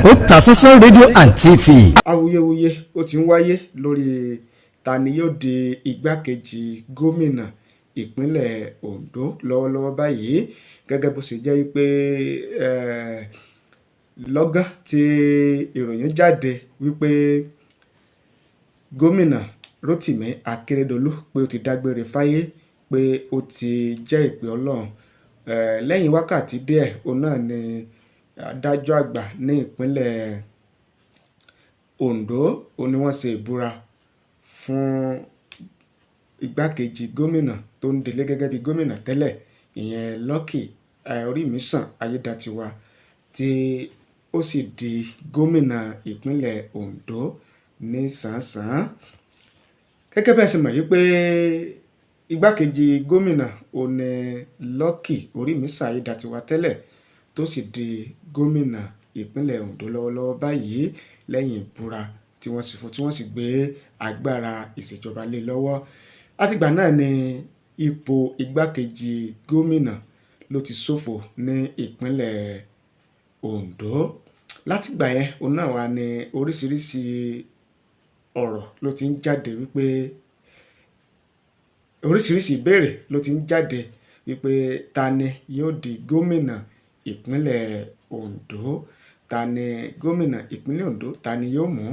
Otasansan rédíò and TV. Awuyewuye ó ti ń wáyé lórí Tani Yóò di Igbakeji gómìnà ìpínlẹ̀ Ondo lọ́wọ́lọ́wọ́ báyìí, gẹ́gẹ́ bó ṣe jẹ́ wípé lọ́gán tí ìròyìn jáde wípé gómìnà Rotimi Akeredolu pé ó ti dágbére fáyé, pé ó ti jẹ́ ìpè Ọlọ́run. Lẹ́yìn wákàtí díẹ̀ òun náà ni adájọ́ àgbà ní ìpínlẹ̀ Ondo ó ní wọ́n ṣe ìbúra fún igbákejì gómìnà tó ń delé gẹ́gẹ́ bí gómìnà tẹ́lẹ̀, ìyẹn Lucky Ayedatiwa, tí ó sì di gómìnà ìpínlẹ̀ Ondo ní sàn-án. Gẹ́gẹ́ bẹ́ẹ̀ ṣe mọ̀ yìí pé igbákejì gómìnà ò ní Lucky Ayedatiwa tẹ́lẹ̀, tó sì di gómìnà ìpínlẹ̀ Ondo lọ́wọ́lọ́wọ́ báyìí lẹ́yìn ìbúra tí wọ́n sì fún, tí wọ́n sì gbé agbára ìṣèjọba lé lọ́wọ́. Látìgbà náà ni ipò igbákejì gómìnà ló ti ṣòfò ní ìpínlẹ̀ Ondo. Látìgbà yẹn òun náà wà ní oríṣiríṣi ọ̀rọ̀ ló ti ń jáde wípé oríṣiríṣi ìbéèrè ló ti ń jáde wípé Tani yóò di gómìnà ìpínlẹ̀ Ondo, Tani gómìnà ìpínlẹ̀ Ondo, Tani yóò mú,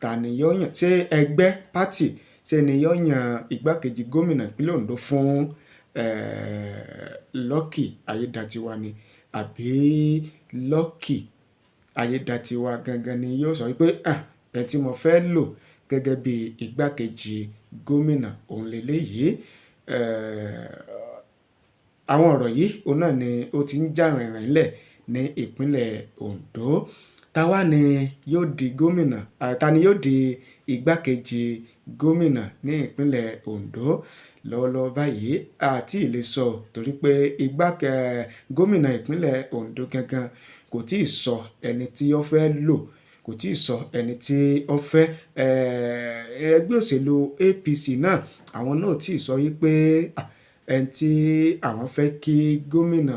Tani yóò yàn, ṣé ẹgbẹ́ pátì ṣé ni yóò yan igbákejì gómìnà ìpínlẹ̀ Ondo fún Lucky Ayedatiwa ni, àbí Lucky Ayedatiwa gangan ni yóò sọ wípé ẹ tí mo fẹ́ lò gẹ́gẹ́ bí igbákejì gómìnà òun lélẹ́yìí. Àwọn ọ̀rọ̀ yìí òun náà ni ó ti ń jà rìnrìn lẹ̀ ní ìpínlẹ̀ Ondo. Táwa ni yóò di gómìnà, Tani yóò di igbákejì gómìnà ní ìpínlẹ̀ Ondo lọ́wọ́lọ́wọ́ báyìí àti lè sọ, torí pé gómìnà ìpínlẹ̀ Ondo gangan kò tí ì sọ ẹni tí ó fẹ́ lò, kò tí ì sọ ẹni tí ó fẹ́. Ẹgbẹ́ òṣèlú APC náà àwọn náà tí ì sọ wípé ẹni tí àwọn fẹ́ kí gómìnà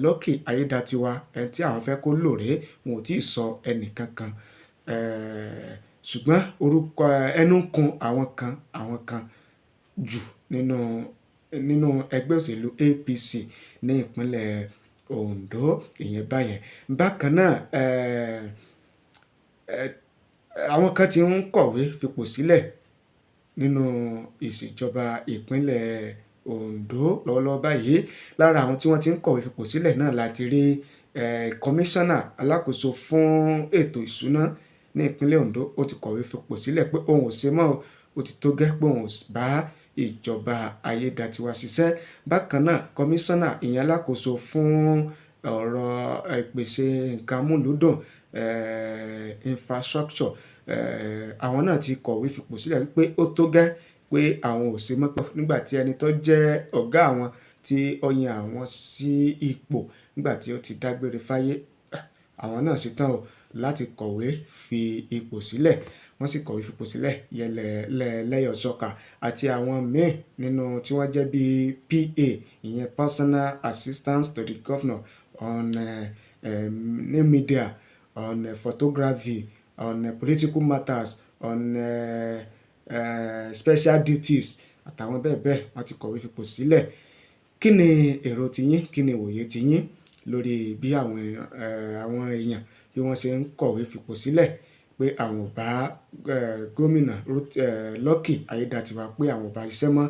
Lucky Ayedatiwa ẹni tí àwọn fẹ́ kó lò rèé, wọn ò tí ì sọ ẹnì kankan. Ṣùgbọ́n orúkọ ẹnu ń kun àwọn kan jù nínú ẹgbẹ́ òṣèlú APC ní ìpínlẹ̀ Ondo, ìyẹn báyẹn. Bákan náà àwọn kan ti ń kọ̀wé fipò sílẹ̀ nínú ìṣèjọba ìpínlẹ̀ Ondo lọ́wọ́lọ́wọ́ báyìí. Lára àwọn tí wọ́n ti ń kọ̀wé fipò sílẹ̀ náà láti rí kọmíṣánná alákòóso fún ètò ìṣúná ní ìpínlẹ̀ Ondo. Ó ti kọ̀wé fipò sílẹ̀ pé òun ò ṣe mọ́, ó ti tó gẹ́ pé òun ò bá ìjọba Ayedatiwa ṣiṣẹ́. Bákan náà kọmíṣánná ìyẹn alákòóso fún ọ̀rọ̀ ìpèsè nǹkan amúlùúdùn infrastructure, àwọn náà ti kọ̀wé fipò sílẹ̀ wípé ó tó gẹ́ pé àwọn ò ṣe mọ́, nígbà tí ẹni tó jẹ́ ọ̀gá àwọn tí ó yan àwọn sí ipò nígbà tí ó ti dágbére fáyé, àwọn náà ṣetán láti kọ̀wé fi ipò sílẹ̀. Wọ́n sì kọ̀wé fipò sílẹ̀ lẹ́yọ̀sọ́ka, àti àwọn míì nínú tí wọ́n jẹ́ bí PA, ìyẹn personal assistance to the governor on new media, on photography, on political matters, on special duties àtàwọn bẹ́ẹ̀ bẹ́ẹ̀. Wọ́n ti kọ̀wé fipò sílẹ̀. Kí ni èrò tiyín, kí ni ìwòye tiyín lórí bí àwọn èèyàn bí wọ́n ṣe ń kọ̀wé fipò sílẹ̀ pé àwọn ò bá gómìnà Lucky Ayedatiwa pé àwọn ò bá iṣẹ́ mọ́?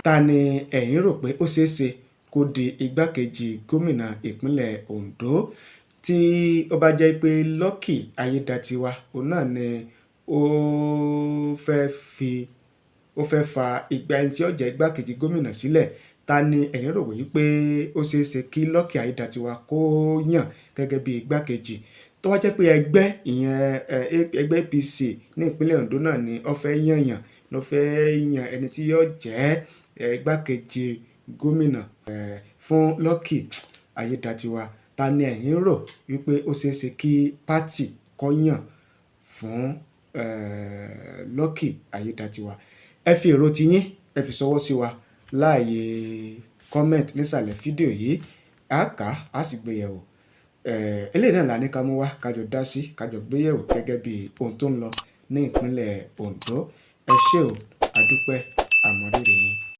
Ta ni ẹ̀yin rò pé ó ṣeé ṣe kó di igbákejì gómìnà ìpínlẹ̀ Ondo, tí ó bá jẹ́ pé Lucky Ayedatiwa òun náà ni ó fẹ́ fa ẹni tí ó jẹ́ igbákejì gómìnà sílẹ̀? Ta ni ẹ̀yin rò wípé ó ṣeé ṣe kí Lucky Ayedatiwa kó yàn gẹ́gẹ́ bí igbákejì? Tó wá jẹ́ pé ẹgbẹ́ APC ní ìpínlẹ̀ Ondo náà ni ó fẹ́ yàn ló fẹ́ yan ẹni tí yóò jẹ́ igbákejì gómìnà fún Lucky Ayedatiwa, ta ni ẹ̀yin rò wípé ó ṣeé ṣe kí pátì kó yàn fún Lucky Ayedatiwa? Ẹ fi èrò tiyín ẹ fi ṣọwọ́ sí wa láàyè comment nísàlẹ̀ fídíò yìí, a kà á sì gbé yẹ̀wò. eléyìí náà la ní ká mú wá kájọ dá sí kájọ gbéyẹ̀wò gẹ́gẹ́ bí ohun tó ń lọ ní ìpínlẹ̀ Ondo. Ẹ ṣé o, àdúpẹ́ àmọ̀rírì yín.